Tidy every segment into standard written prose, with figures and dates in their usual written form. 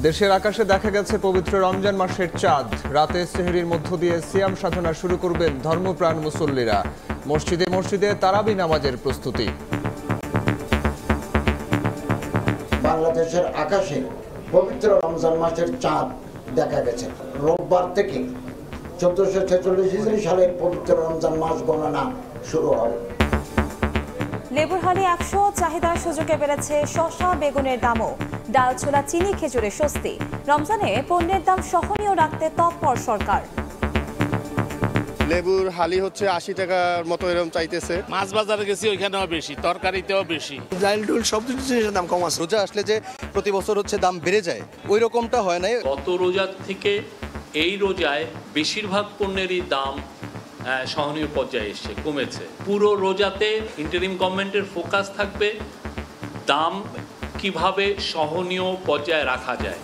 দেশের আকাশে দেখা গেছে পবিত্র রমজান মাসের চাঁদ। রাতে সেহরির মধ্য দিয়ে সিয়াম সাধনা শুরু করবেন ধর্মপ্রাণ মুসল্লিরা। মসজিদে মসজিদে তারাবি নামাজের প্রস্তুতি। বাংলাদেশের আকাশে পবিত্র রমজান মাসের চাঁদ দেখা গেছে। রোববার থেকে 1446 হিজরি সালের পবিত্র রমজান মাস গণনা শুরু হবে। লেবুর হালে 100, চাহিদার সুযোগে বেড়েছে শসা বেগুনের দামও। ডাল ছোলা চিনি খেজুরে স্বস্তি। রমজানে পণ্যের দাম সহনীয় রাখতে তৎপর সরকার। লেবুর হালি হচ্ছে 80 টাকার মতো এরকম চাইতেছে। মাছ বাজারে গেছি, ওইখানেও বেশি, তরকারিতেও বেশি। ডাল ডুল সব জিনিসের দাম কম আছে। রোজা আসলে যে প্রতি বছর হচ্ছে দাম বেড়ে যায়, ওই রকমটা হয় নাই। গত রোজার থেকে এই রোজায় বেশিরভাগ পণ্যেরই দাম সহনীয় পর্যায়ে এসছে, কমেছে। পুরো রোজাতে ইন্টারিম গভর্নমেন্টের ফোকাস থাকবে দাম কিভাবে সহনীয় পর্যায়ে রাখা যায়।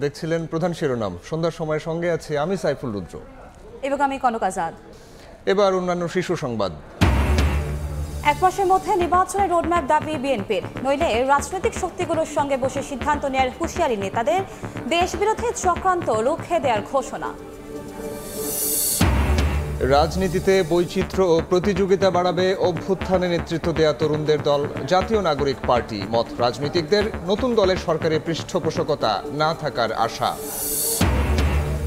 দেখছিলেন প্রধান শিরোনাম। সন্ধ্যার সময়ের সঙ্গে আছে আমি সাইফুল রুদ্র এবং আমি কনক আজাদ। এবার অন্যান্য শীর্ষ সংবাদ। এক মাসের মধ্যে নির্বাচনের রোডম্যাপ দাবি বিএনপির, নইলে রাজনৈতিক শক্তিগুলোর সঙ্গে বসে সিদ্ধান্ত নেয়ার হুঁশিয়ারি নেতাদের। দেশবিরোধী চক্রান্ত রুখে দেওয়ার ঘোষণা। রাজনীতিতে বৈচিত্র্য ও প্রতিযোগিতা বাড়াবে অভ্যুত্থানে নেতৃত্ব দেয়া তরুণদের দল জাতীয় নাগরিক পার্টি। মত রাজনীতিকদের, নতুন দলের সরকারি পৃষ্ঠপোষকতা না থাকার আশা।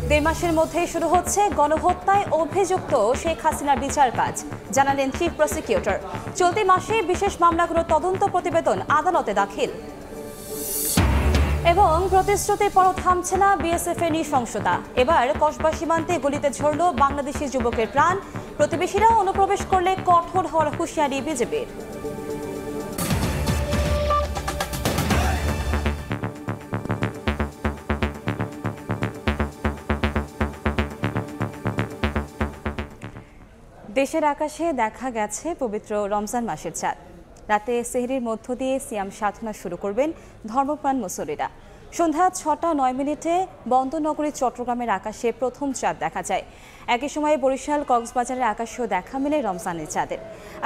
1.5 মাসের মধ্যেই শুরু হচ্ছে গণহত্যায় অভিযুক্ত শেখ হাসিনার বিচার কাজ, জানালেন চিফ প্রসিকিউটর। চলতি মাসে বিশেষ মামলাগুলোর তদন্ত প্রতিবেদন আদালতে দাখিল। এবং প্রতিশ্রুতির পরও থামছে না বিএসএফ এর নৃশংসতা। এবার কসবা সীমান্তে গুলিতে ঝরল বাংলাদেশি যুবকের প্রাণ। প্রতিবেশীরা অনুপ্রবেশ করলে কঠোর হওয়ার হুঁশিয়ারি বিজেপির। দেশের আকাশে দেখা গেছে পবিত্র রমজান মাসের চাঁদ। রাতে সেহরির মধ্য দিয়ে সিয়াম সাধনা শুরু করবেন ধর্মপ্রাণ মুসল্লিরা। সন্ধ্যা 6:09 বন্দরনগরী চট্টগ্রামের আকাশে প্রথম চাঁদ দেখা যায়। একই সময়ে বরিশাল, কক্সবাজারের আকাশেও দেখা মেলে রমজানের চাঁদের।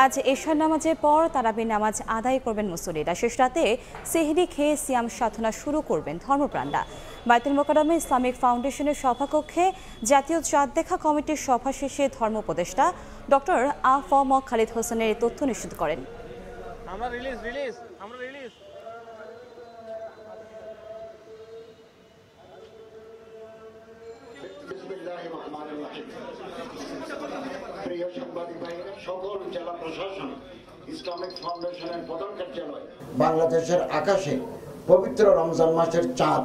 আজ এশার নামাজের পর তারাবি নামাজ আদায় করবেন মুসল্লিরা। শেষ রাতে সেহরি খেয়ে সিয়াম সাধনা শুরু করবেন ধর্মপ্রাণরা। বায়তুল মোকাররমে ইসলামিক ফাউন্ডেশনের সভাকক্ষে জাতীয় চাঁদ দেখা কমিটির সভা শেষে ধর্ম উপদেষ্টা ডক্টর আ.ফ.ম. খালিদ হোসেনের এই তথ্য নিশ্চিত করেন। প্রিয় সাংবাদিক ভাইয়েরা, সকল জেলা প্রশাসন, ইসলামিক ফাউন্ডেশনের প্রধান কার্যালয়। বাংলাদেশের আকাশে পবিত্র রমজান মাসের চাঁদ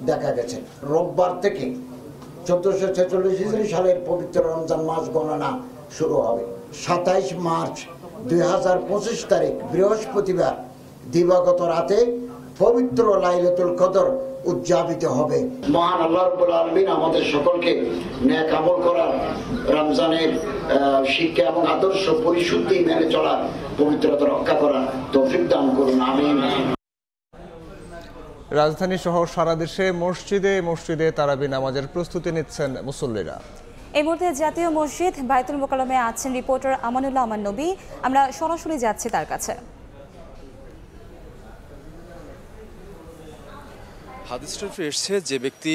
দেখা গেছে। রোববার থেকে 1446 হিজরি সালের পবিত্র রমজান মাস গণনা শুরু হবে। 27 মার্চ 2025 তারিখ বৃহস্পতিবার দিবাগত রাতে পবিত্র লাইলাতুল কদর উদযাপিত হবে। মহান আল্লাহ রাব্বুল আলামিন আমাদের সকলকে নেক আমল করার, রমজানের শিক্ষা এবং আদর্শ পরিশুদ্ধি মেনে চলার, পবিত্রতা রক্ষা করার তৌফিক দান করুন, আমিন। রাজধানী সহ সারা দেশে মসজিদে মসজিদে তারাবি নামাজের প্রস্তুতি নিচ্ছেন মুসল্লিরা। এই মুহূর্তে জাতীয় মসজিদ বায়তুল মোকাররমে আছেন রিপোর্টার আমানুল্লাহ আমান নবী। আমরা সরাসরি যাচ্ছি তার কাছে। হাদিস শরীফে এসেছে, যে ব্যক্তি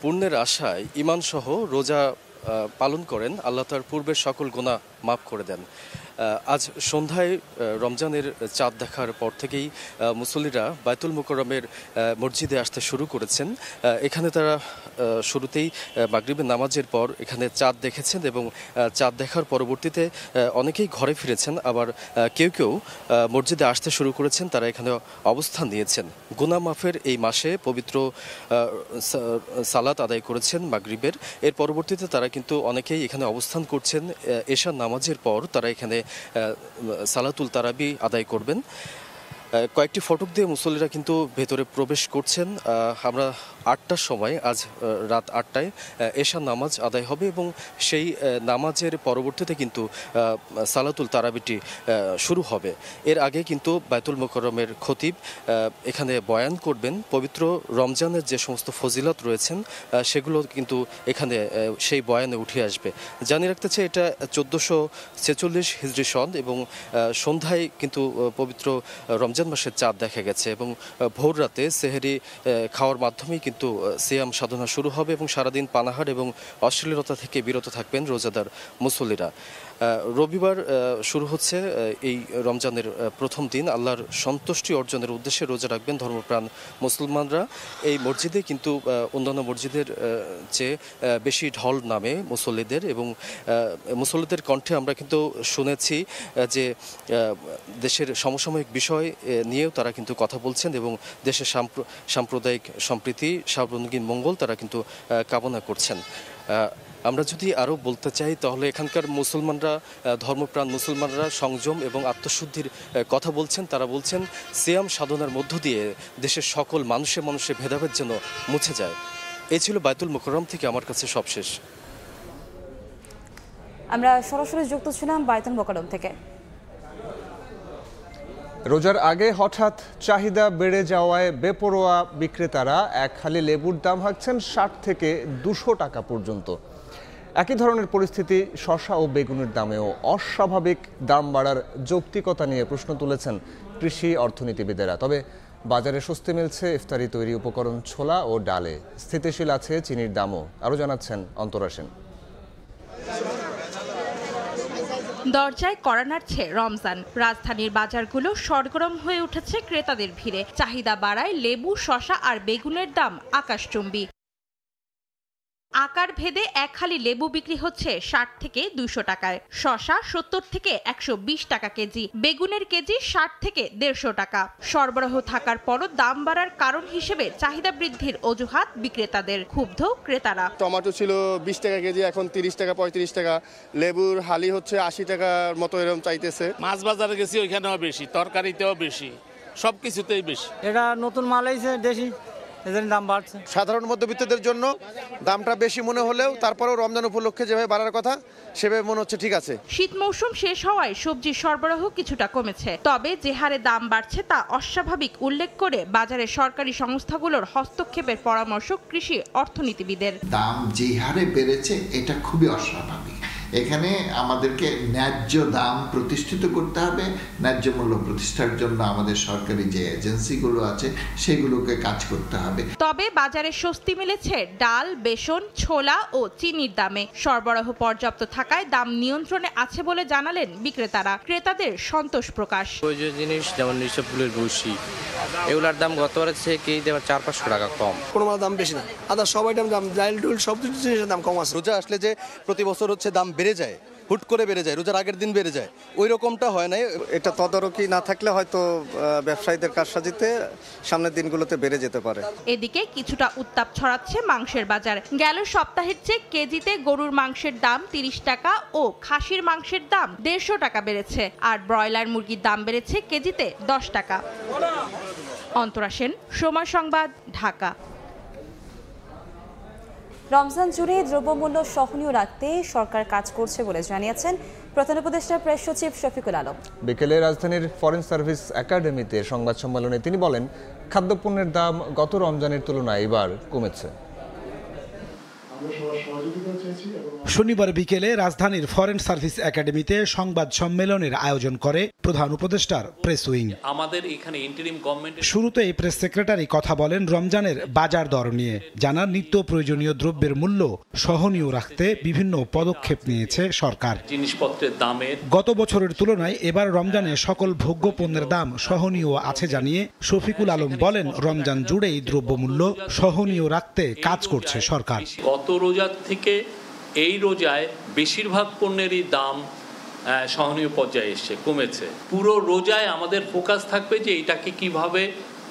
পুণ্যের আশায় ঈমান সহ রোজা পালন করেন, আল্লাহ তার পূর্বের সকল গুনাহ মাফ করে দেন। আজ সন্ধ্যায় রমজানের চাঁদ দেখার পর থেকেই মুসল্লিরা বায়তুল মোকাররমের মসজিদে আসতে শুরু করেছেন। এখানে তারা শুরুতেই মাগরিবের নামাজের পর এখানে চাঁদ দেখেছেন এবং চাঁদ দেখার পরবর্তীতে অনেকেই ঘরে ফিরেছেন, আবার কেউ কেউ মসজিদে আসতে শুরু করেছেন। তারা এখানে অবস্থান নিয়েছেন। গুনাহ মাফের এই মাসে পবিত্র সালাত আদায় করেছেন মাগরিবের। এর পরবর্তীতে তারা কিন্তু অনেকেই এখানে অবস্থান করছেন। এশার নামাজের পর তারা এখানে সালাতুল তারাবি আদায় করবেন। কয়েকটি ফটক দিয়ে মুসল্লিরা কিন্তু ভেতরে প্রবেশ করছেন। আমরা 8টার সময়, আজ রাত 8টায় এশার নামাজ আদায় হবে এবং সেই নামাজের পরবর্তীতে কিন্তু সালাতুল তারাবিটি শুরু হবে। এর আগে কিন্তু বায়তুল মোকাররমের খতিব এখানে বয়ান করবেন। পবিত্র রমজানের যে সমস্ত ফজিলত রয়েছেন সেগুলো কিন্তু এখানে সেই বয়ানে উঠে আসবে। জানিয়ে রাখতে চাই, এটা 1446 হিজরি সন এবং সন্ধ্যায় কিন্তু পবিত্র রমজান রমজান মাসের চাঁদ দেখা গেছে এবং ভোর রাতে সেহরি খাওয়ার মাধ্যমেই কিন্তু সিয়াম সাধনা শুরু হবে এবং সারাদিন পানাহার এবং অশ্লীলতা থেকে বিরত থাকবেন রোজাদার মুসল্লিরা। রবিবার শুরু হচ্ছে এই রমজানের প্রথম দিন। আল্লাহর সন্তুষ্টি অর্জনের উদ্দেশ্যে রোজা রাখবেন ধর্মপ্রাণ মুসলমানরা। এই মসজিদে কিন্তু অন্যান্য মসজিদের চেয়ে বেশি ঢল নামে মুসল্লিদের, এবং মুসল্লিদের কণ্ঠে আমরা কিন্তু শুনেছি যে দেশের সমসাময়িক বিষয় নিয়েও তারা কিন্তু কথা বলছেন এবং দেশের সাম্প্রদায়িক সম্প্রীতি, সার্বজনীন মঙ্গল তারা কিন্তু কামনা করছেন। আমরা যদি আরও বলতে চাই তাহলে এখানকার মুসলমানরা, ধর্মপ্রাণ মুসলমানরা সংযম এবং আত্মশুদ্ধির কথা বলছেন। তারা বলছেন সিয়াম সাধনার মধ্য দিয়ে দেশের সকল মানুষে ভেদাভেদ যেন মুছে যায়। এই ছিল বায়তুল মুকাররম থেকে আমার কাছে সবশেষ। আমরা সরাসরি যুক্ত ছিলাম বায়তুল মুকাররম থেকে। রোজার আগে হঠাৎ চাহিদা বেড়ে যাওয়ায় বেপরোয়া বিক্রেতারা এক হালি লেবুর দাম হাঁকছেন 60 থেকে 200 টাকা পর্যন্ত। একই ধরনের পরিস্থিতি শসা ও বেগুনের দামেও। অস্বাভাবিক দাম বাড়ার যৌক্তিকতা নিয়ে প্রশ্ন তুলেছেন কৃষি অর্থনীতিবিদেরা। তবে বাজারে স্বস্তি মিলছে ইফতারি তৈরি উপকরণ, ছোলা ও ডালে। স্থিতিশীল আছে চিনির দামও। আরও জানাচ্ছেন অন্তরা সেন। দরজায় কড়া নাড়ছে রমজান। রাজধানীর বাজারগুলো সরগরম হয়ে উঠেছে ক্রেতাদের ভিড়ে। চাহিদা বাড়ায় লেবু, শসা আর বেগুনের দাম আকাশচুম্বী। আকার ভেদে এক হালি লেবু বিক্রি হচ্ছে 60 থেকে 200 টাকায়, শসা 70 থেকে 120 টাকা কেজি, বেগুনের কেজি 60 থেকে 150 টাকা। সরবরাহ থাকার পরও দাম বাড়ার কারণ হিসেবে চাহিদা বৃদ্ধির অজুহাত বিক্রেতাদের। ক্ষুব্ধ ক্রেতারা। টমেটো ছিল 20 টাকা কেজি, এখন 30 টাকা 35 টাকা। লেবুর হালি হচ্ছে 80 টাকার মতো এরকম চাইতেছে। মাছ বাজারে গেছি, ওইখানেও বেশি, তরকারিতেও বেশি, সব কিছুতেই বেশি। এটা নতুন মাল আইছে দেশি, এজন্য দাম বাড়ছে। সাধারণ মধ্যবিত্তদের জন্য দামটা বেশি মনে হলেও তারপরেও রমজান উপলক্ষে যেভাবে বাড়ার কথা সেভাবে মনে হচ্ছে ঠিক আছে। শীত মৌসুম শেষ হওয়ায় সবজির সরবরাহ কিছুটা কমেছে, তবে যে হারে দাম বাড়ছে তা অস্বাভাবিক উল্লেখ করে বাজারে সরকারি সংস্থাগুলোর হস্তক্ষেপের পরামর্শ কৃষি অর্থনীতিবিদের। দাম যে হারে বেড়েছে এটা খুবই অস্বাভাবিক। এখানে আমাদেরকে ন্যায্য দাম প্রতিষ্ঠিত করতে হবে। ন্যায্য মূল্য প্রতিষ্ঠার জন্য আমাদের সরকারি যে এজেন্সিগুলো আছে সেগুলোকে কাজ করতে হবে। তবে বাজারে স্বস্তি মিলেছে ডাল, বেসন, ছোলা ও চিনির দামে। সরবরাহ পর্যাপ্ত থাকায় দাম নিয়ন্ত্রণে আছে বলে জানালেন বিক্রেতারা। ক্রেতাদের সন্তোষ প্রকাশ। প্রয়োজনীয় জিনিস যেমন নিঃসবগুলোর ভুসি, এগুলোর দাম গতবারের চেয়ে কেজি 400-500 টাকা কম। কোনো মাল দাম বেশি না, আদা সব আইটেম দাম, ডাল ডুল সব জিনিসের দাম কম আছে। রোজা আসলে যে প্রতি বছর হচ্ছে দাম বেড়ে যায়, হুট করে বেড়ে যায়, রোজার আগের দিন বেড়ে যায়, ওই রকমটা হয় নাই। এটা তদারকি না থাকলে হয়তো ব্যবসায়ীদের কারসাজিতে সামনের দিনগুলোতে বেড়ে যেতে পারে। এদিকে কিছুটা উত্তাপ ছড়াচ্ছে মাংসের বাজার। গেল সপ্তাহের চেয়ে কেজিতে গরুর মাংসের দাম 30 টাকা ও খাসির মাংসের দাম 150 টাকা বেড়েছে, আর ব্রয়লার মুরগির দাম বেড়েছে কেজিতে 10 টাকা। অন্তরা সেন, সময় সংবাদ, ঢাকা। রমজান জুড়ে দ্রব্যমূল্য সহনীয় রাখতে সরকার কাজ করছে বলে জানিয়েছেন প্রধান উপদেষ্টা প্রেস সচিব শফিকুল আলম। বিকেলে রাজধানীর ফরেন সার্ভিস একাডেমিতে সংবাদ সম্মেলনে তিনি বলেন, খাদ্যপণ্যের দাম গত রমজানের তুলনায় এবার কমেছে। শনিবার বিকেলে রাজধানীর ফরেন সার্ভিস একাডেমিতে সংবাদ সম্মেলনের আয়োজন করে প্রধান উপদেষ্টার প্রেস উইং। আমাদের এখানে ইন্টারিম গভর্নমেন্ট শুরুতেই প্রেস সেক্রেটারি কথা বলেন রমজানের বাজার দর নিয়ে। জানান নিত্য প্রয়োজনীয় দ্রব্যের মূল্য সহনীয় রাখতে বিভিন্ন পদক্ষেপ নিয়েছে সরকার। জিনিসপত্রের দামের গত বছরের তুলনায় এবার রমজানে সকল ভোগ্য পণ্যের দাম সহনীয় আছে জানিয়ে শফিকুল আলম বলেন, রমজান জুড়েই দ্রব্যমূল্য সহনীয় রাখতে কাজ করছে সরকার। গত রোজার থেকে এই রোজায় বেশিরভাগ পণ্যেরই দাম সহনীয় পর্যায়ে এসছে, কমেছে। পুরো রোজায় আমাদের ফোকাস থাকবে যে এটাকে কিভাবে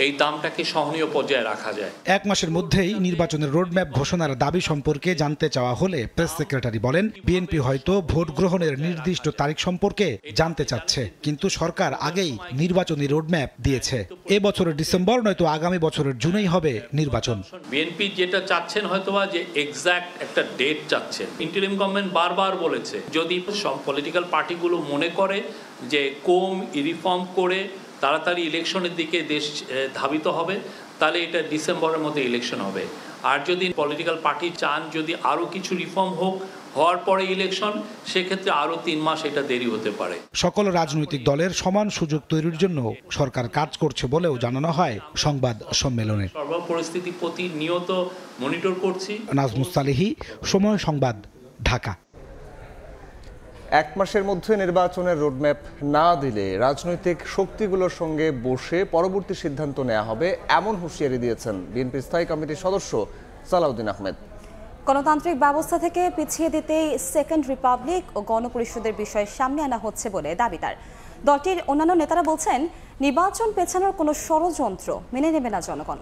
এই দামটাকে সহনীয় পর্যায়ে রাখা যায়। এক মাসের মধ্যেই নির্বাচনের রোডম্যাপ ঘোষণার দাবি সম্পর্কে জানতে চাওয়া হলে প্রেস সেক্রেটারি বলেন, বিএনপি হয়তো ভোট গ্রহণের নির্দিষ্ট তারিখ সম্পর্কে জানতে চাচ্ছে, কিন্তু সরকার আগেই নির্বাচনী রোডম্যাপ দিয়েছে। এ বছরের ডিসেম্বর নয়তো আগামী বছরের জুনেই হবে নির্বাচন। বিএনপি যেটা চাচ্ছেন হয়তোবা যে এক্সাক্ট একটা ডেট চাচ্ছেন। ইন্টারিম গভর্নমেন্ট বারবার বলেছে যদি সব পলিটিক্যাল পার্টিগুলো মনে করে যে রিফর্ম করে তাড়াতাড়ি ইলেকশনের দিকে দেশ ধাবিত হবে, তাহলে এটা ডিসেম্বরের মধ্যে ইলেকশন হবে। আর যদি পলিটিক্যাল পার্টি চান যদি আরও কিছু রিফর্ম হোক, হওয়ার পরে ইলেকশন, সেক্ষেত্রে আরও 3 মাস এটা দেরি হতে পারে। সকল রাজনৈতিক দলের সমান সুযোগ তৈরির জন্য সরকার কাজ করছে বলেও জানানো হয় সংবাদ সম্মেলনে। সর্বপরিস্থিতি প্রতিনিয়ত মনিটর করছি। নাজমুস সালেহী, সময় সংবাদ, ঢাকা। 1 মাসের মধ্যে নির্বাচনের রোডম্যাপ না দিলে রাজনৈতিক শক্তিগুলোর সঙ্গে বসে পরবর্তী সিদ্ধান্ত নেওয়া হবে, এমন হুঁশিয়ারি দিয়েছেন বিএনপির স্থায়ী কমিটির সদস্য সালাউদ্দিন আহমেদ। গণতান্ত্রিক ব্যবস্থা থেকে পিছিয়ে দিতেই সেকেন্ড রিপাবলিক ও গণপরিষদের বিষয় সামনে আনা হচ্ছে বলে দাবি তার। দলটির অন্যান্য নেতারা বলছেন, নির্বাচন পেছানোর কোনো ষড়যন্ত্র মেনে নেবে না জনগণ।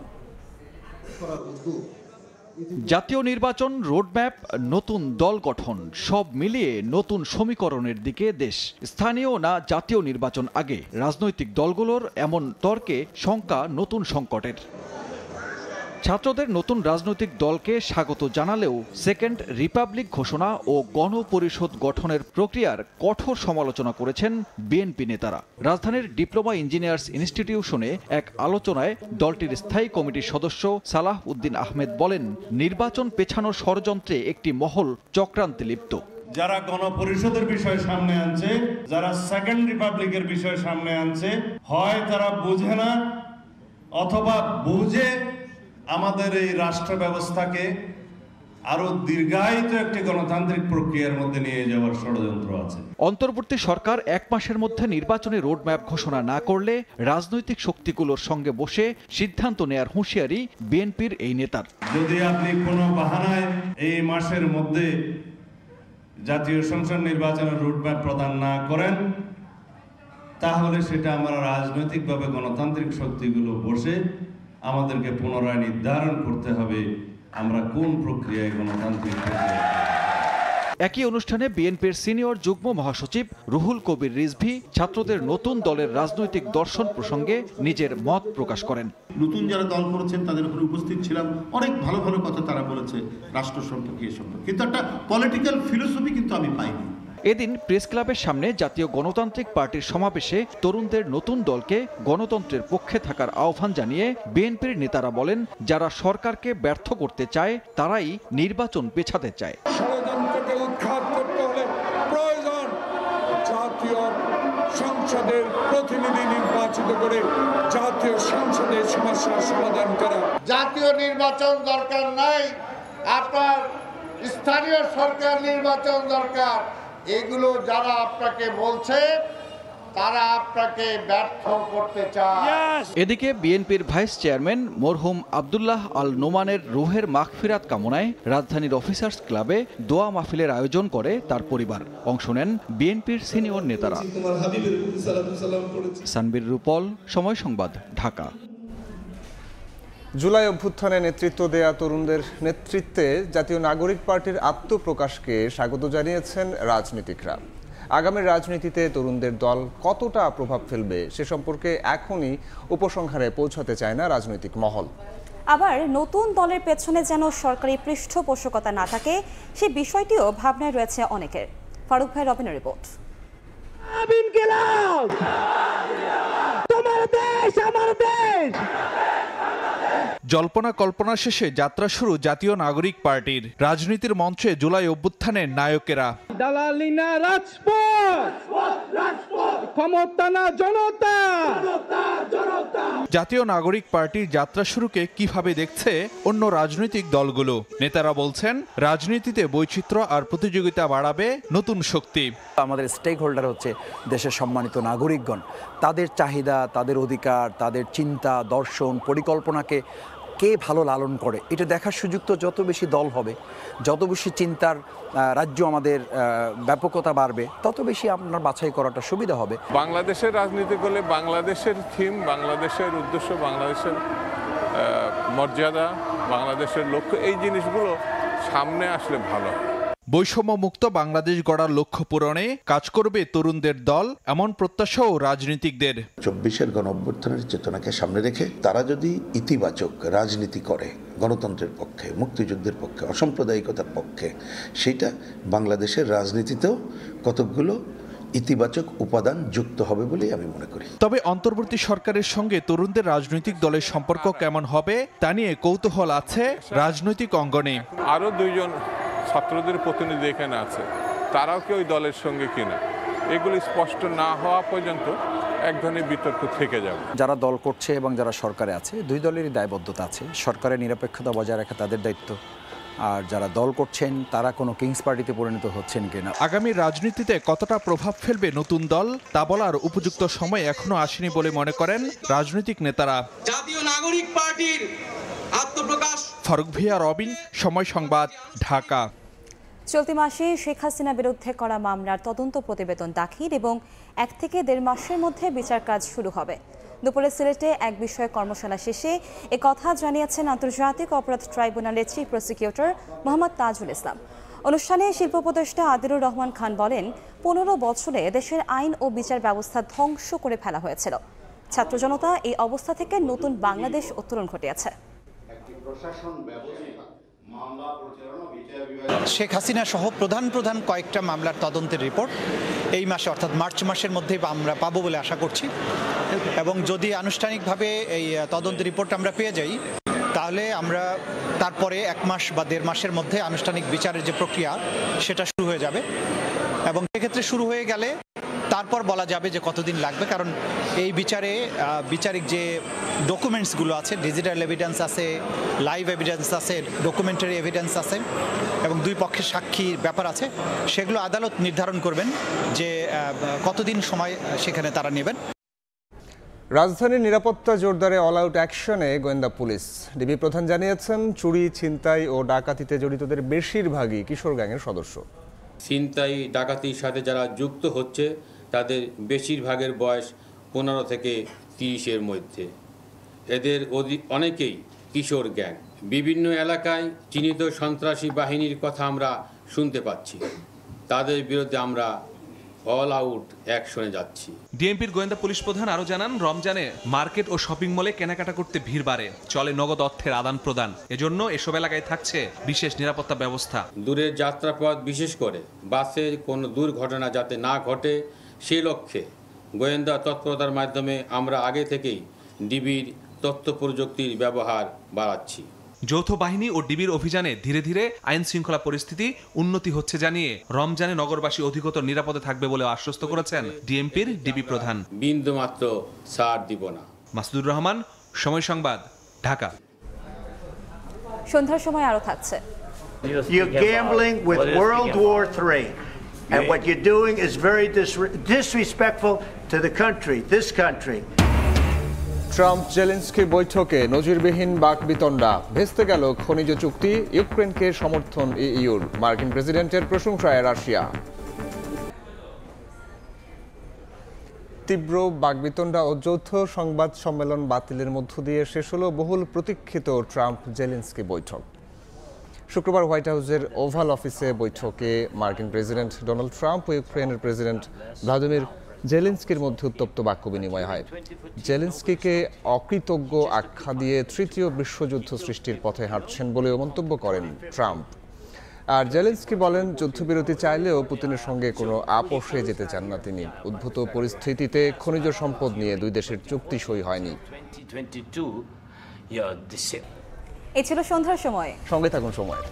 জাতীয় নির্বাচন, রোডম্যাপ, নতুন দল গঠন সব মিলিয়ে নতুন সমীকরণের দিকে দেশ। স্থানীয় না জাতীয় নির্বাচন আগে রাজনৈতিক দলগুলোর এমন তর্কে শঙ্কা নতুন সংকটের। ছাত্রদের নতুন রাজনৈতিক দলকে স্বাগত জানালেও সেকেন্ড রিপাবলিক ঘোষণা ও গণপরিষদ গঠনের প্রক্রিয়ার কঠোর সমালোচনা করেছেন বিএনপি নেতারা। রাজধানীর ডিপ্লোমা ইঞ্জিনিয়ার্স ইনস্টিটিউশনে এক আলোচনায় দলটির স্থায়ী কমিটির সদস্য সালাহ উদ্দিন আহমেদ বলেন, নির্বাচন পেছানোর ষড়যন্ত্রে একটি মহল চক্রান্তে লিপ্ত। যারা গণপরিষদের বিষয় সামনে আনছে, যারা সেকেন্ড রিপাবলিকের বিষয় সামনে আনছে, হয় তারা বুঝে না অথবা বুঝে আমাদের এই রাষ্ট্র ব্যবস্থাকে আরো দীর্ঘায়িত একটি গণতান্ত্রিক প্রক্রিয়ার মধ্যে নিয়ে যাওয়ার ষড়যন্ত্র আছে। অন্তর্বর্তী সরকার 1 মাসের মধ্যে নির্বাচনী রোডম্যাপ ঘোষণা না করলে রাজনৈতিক শক্তিগুলোর সঙ্গে বসে সিদ্ধান্ত নেয়ার হুঁশিয়ারি বিএনপির এই নেতার। যদি আপনি কোনো বাহানায় এই মাসের মধ্যে জাতীয় সংসদ নির্বাচনের রোডম্যাপ প্রদান না করেন, তাহলে সেটা আমরা রাজনৈতিকভাবে গণতান্ত্রিক শক্তিগুলো বসে আমাদেরকে পুনরায় নির্ধারণ করতে হবে আমরা কোন প্রক্রিয়ায় গণতান্ত্রিক প্রক্রিয়া। একই অনুষ্ঠানে বিএনপির সিনিয়র যুগ্ম মহাসচিব রুহুল কবির রিজভী ছাত্রদের নতুন দলের রাজনৈতিক দর্শন প্রসঙ্গে নিজের মত প্রকাশ করেন। নতুন যারা দল করেছেন তাদের উপরে উপস্থিত ছিলাম, অনেক ভালো ভালো কথা তারা বলেছে রাষ্ট্র সম্পর্কে, কিন্তু একটা পলিটিক্যাল ফিলোসফি কিন্তু আমি পাইনি। এদিন প্রেস ক্লাবের সামনে জাতীয় গণতান্ত্রিক পার্টির সমাবেশে তরুণদের নতুন দলকে গণতন্ত্রের পক্ষে থাকার আহ্বান জানিয়ে বিএনপির নেতারা বলেন, যারা সরকারকে ব্যর্থ করতে চায় তারাই নির্বাচন পেছাতে চায়। ষড়যন্ত্রকে উৎখাত করতে হলে প্রয়োজন জাতীয় সংসদের প্রতিনিধি নির্বাচিত করে জাতীয় সংসদে সমস্যার সমাধান করা। জাতীয় নির্বাচন দরকার নাই, আপনার স্থানীয় সরকার নির্বাচন দরকার। এগুলো যারা আপনাকে বলছে তারা আপনাকে ব্যর্থ করতে চায়। এদিকে বিএনপির ভাইস চেয়ারম্যান মরহুম আব্দুল্লাহ আল নোমানের রুহের মাগফিরাত কামনায় রাজধানীর অফিসার্স ক্লাবে দোয়া মাহফিলের আয়োজন করে তার পরিবার। অংশ নেন বিএনপির সিনিয়র নেতারা। সানবীর রূপল, সময় সংবাদ, ঢাকা। জুলাই অভ্যুত্থানে নেতৃত্ব দেয়া তরুণদের নেতৃত্বে জাতীয় নাগরিক পার্টির আত্মপ্রকাশকে স্বাগত জানিয়েছেন রাজনীতিকরা। আগামী রাজনীতিতে তরুণদের দল কতটা প্রভাব ফেলবে সে সম্পর্কে এখনই উপসংহারে পৌঁছাতে চায় না রাজনৈতিক মহল। আবার নতুন দলের পেছনে যেন সরকারি পৃষ্ঠপোষকতা না থাকে সে বিষয়টিও ভাবনায় রয়েছে অনেকের। ফারুক ভাই, রবিনের রিপোর্ট। জল্পনা কল্পনা শেষে যাত্রা শুরু জাতীয় নাগরিক পার্টির। রাজনীতির মঞ্চে জুলাই অভ্যুত্থানের নায়কেরা। দালালি না রাজপথ, ক্ষমতা না জনতা। জাতীয় নাগরিক পার্টির যাত্রা শুরুকে কিভাবে দেখছে অন্য রাজনৈতিক দলগুলো? নেতারা বলছেন, রাজনীতিতে বৈচিত্র্য আর প্রতিযোগিতা বাড়াবে নতুন শক্তি। আমাদের স্টেক হোল্ডার হচ্ছে দেশের সম্মানিত নাগরিকগণ। তাদের চাহিদা, তাদের অধিকার, তাদের চিন্তা, দর্শন, পরিকল্পনাকে কে ভালো লালন করে এটা দেখার সুযোগ তো যত বেশি দল হবে, যত বেশি চিন্তার রাজ্য আমাদের ব্যাপকতা বাড়বে, তত বেশি আপনার বাছাই করাটা সুবিধা হবে। বাংলাদেশের রাজনীতি করলে বাংলাদেশের থিম, বাংলাদেশের উদ্দেশ্য, বাংলাদেশের মর্যাদা, বাংলাদেশের লক্ষ্য, এই জিনিসগুলো সামনে আসলে ভালো। বৈষম্যমুক্ত বাংলাদেশ গড়ার লক্ষ্য পূরণে কাজ করবে তরুণদের দল, এমন প্রত্যাশাও রাজনীতিকদের। 24-এর গণঅভ্যুত্থানের চেতনাকে সামনে রেখে তারা যদি ইতিবাচক রাজনীতি করে, গণতন্ত্রের পক্ষে, মুক্তিযুদ্ধের পক্ষে, অসাম্প্রদায়িকতার পক্ষে, সেটা বাংলাদেশের রাজনীতিতেও কতকগুলো ইতিবাচক উপাদান যুক্ত হবে বলেই আমি মনে করি। তবে অন্তর্বর্তী সরকারের সঙ্গে তরুণদের রাজনৈতিক দলের সম্পর্ক কেমন হবে তা নিয়ে কৌতূহল আছে রাজনৈতিক অঙ্গনে। আরো 2 জন ছাত্রদের প্রতিনিধি এখানে আছে, তারাও কি ওই দলের সঙ্গে কিনা, এগুলি স্পষ্ট না হওয়া পর্যন্ত এক ধরনের বিতর্ক থেকে যাবে। যারা দল করছে এবং যারা সরকারে আছে, দুই দলেরই দায়বদ্ধতা আছে। সরকারের নিরপেক্ষতা বজায় রাখা তাদের দায়িত্ব, আর যারা দল করছেন তারা কোনো কিংস পার্টিতে পরিণত হচ্ছেন কিনা। আগামী রাজনীতিতে কতটা প্রভাব ফেলবে নতুন দল তা বলার উপযুক্ত সময় এখনো আসেনি বলে মনে করেন রাজনৈতিক নেতারা। জাতীয় নাগরিক পার্টির আত্মপ্রকাশ। ফারুক ভিয়া, রবিন, সময় সংবাদ, ঢাকা। চলতি মাসে শেখ হাসিনা বিরুদ্ধে করা মামলার তদন্ত প্রতিবেদন দাখিল এবং 1 থেকে 1.5 মাসের মধ্যে বিচার কাজ শুরু হবে। দুপুরে সিলেটে এক বিষয়ে কর্মশালা শেষে কথা জানিয়েছেন আন্তর্জাতিক অপরাধ ট্রাইব্যুনালের চিফ প্রসিকিউটর মোহাম্মদ তাজুল ইসলাম। অনুষ্ঠানে শিল্প উপদেষ্টা আদিলুর রহমান খান বলেন, 15 বছরে দেশের আইন ও বিচার ব্যবস্থা ধ্বংস করে ফেলা হয়েছিল। ছাত্র জনতা এই অবস্থা থেকে নতুন বাংলাদেশ উত্তরণ ঘটিয়েছে। শেখ হাসিনা সহ প্রধান কয়েকটা মামলার তদন্তের রিপোর্ট এই মাসে অর্থাৎ মার্চ মাসের মধ্যেই আমরা পাবো বলে আশা করছি, এবং যদি আনুষ্ঠানিকভাবে এই তদন্তের রিপোর্ট আমরা পেয়ে যাই তাহলে আমরা তারপরে 1 মাস বা 1.5 মাসের মধ্যে আনুষ্ঠানিক বিচারের যে প্রক্রিয়া সেটা শুরু হয়ে যাবে, এবং সেক্ষেত্রে শুরু হয়ে গেলে তারপর বলা যাবে যে কতদিন লাগবে। কারণ এই বিচারে বিচারিক যে ডকুমেন্টসগুলো আছে, ডিজিটাল এভিডেন্স আছে, লাইভ এভিডেন্স আছে, ডকুমেন্টারি এভিডেন্স আছে, এবং দুই পক্ষের সাক্ষীর ব্যাপার আছে, সেগুলো আদালত নির্ধারণ করবেন যে কতদিন সময় সেখানে তারা নেবেন। রাজধানীর নিরাপত্তা জোরদারে অল আউট অ্যাকশনে গোয়েন্দা পুলিশ। ডিবি প্রধান জানিয়েছেন, চুরি, ছিনতাই ও ডাকাতিতে জড়িতদের বেশিরভাগই কিশোর গ্যাংয়ের সদস্য। ছিনতাই, ডাকাতির সাথে যারা যুক্ত হচ্ছে তাদের বেশিরভাগের বয়স 15 থেকে 30-এর মধ্যে। এদের অনেকেই কিশোর গ্যাং। বিভিন্ন এলাকায় চিহ্নিত সন্ত্রাসী বাহিনীর কথা আমরা শুনতে পাচ্ছি। তাদের বিরুদ্ধে আমরা অল আউট অ্যাকশনে যাচ্ছি। ডিএমপির গোয়েন্দা পুলিশ প্রধান আরও জানান, রমজানে মার্কেট ও শপিং মলে কেনাকাটা করতে ভিড় বাড়ে, চলে নগদ অর্থের আদান প্রদান। এজন্য এসব এলাকায় থাকছে বিশেষ নিরাপত্তা ব্যবস্থা। দূরের যাত্রাপথ, বিশেষ করে বাসে কোনো দুর্ঘটনা যাতে না ঘটে সেই লক্ষ্যে গোয়েন্দা তৎপরতার মাধ্যমে আমরা আগে থেকেই ডিবির তথ্য প্রযুক্তির ব্যবহার বাড়াচ্ছি। যৌথ বাহিনী ও ডিবির অভিযানে ধীরে ধীরে আইন শৃঙ্খলা পরিস্থিতি উন্নতি হচ্ছে জানিয়ে রমজানে নগরবাসী অধিকতর নিরাপদে থাকবে বলে আশ্বস্ত করেছেন ডিএমপির ডিবি প্রধান। বিন্দুমাত্র ছাড় দিব না। মাসুদুর রহমান, সময় সংবাদ, ঢাকা। সন্ধ্যার সময় আরো থাকছে। You're gambling with World War III. And what you're doing is very disrespectful to the country, this country. Trump Zelensky বৈঠকে নজিরবিহীন বাকবিতণ্ডা। ভেস্তে গেল খনিজ চুক্তি, ইউক্রেনকে সমর্থন ইইউর। মার্কিন প্রেসিডেন্টের প্রশংসায় রাশিয়া। তীব্র বাকবিতণ্ডা ও যৌথ সংবাদ সম্মেলন বাতিলের মধ্য দিয়ে শেষ হলো বহুল প্রতীক্ষিত ট্রাম্প জেলেনস্কি বৈঠক। শুক্রবার হোয়াইট হাউসের ওভাল অফিসে বৈঠকে মার্কিন প্রেসিডেন্ট ডোনাল্ড ট্রাম্প ও ইউক্রেনের প্রেসিডেন্ট ভ্লাদিমির জেলেনস্কির মধ্যে উত্তপ্ত বাক্য বিনিময় হয়। জেলেনস্কিকে অকৃতজ্ঞ আখ্যা দিয়ে তৃতীয় বিশ্বযুদ্ধ সৃষ্টির পথে হাঁটছেন বলেও মন্তব্য করেন ট্রাম্প। আর জেলেনস্কি বলেন, যুদ্ধবিরতি চাইলেও পুতিনের সঙ্গে কোনো আপোষে যেতে চান না তিনি। উদ্ভূত পরিস্থিতিতে খনিজ সম্পদ নিয়ে দুই দেশের চুক্তি সই হয়নি। এই ছিল সন্ধ্যার সময়। সঙ্গে থাকুন সময়।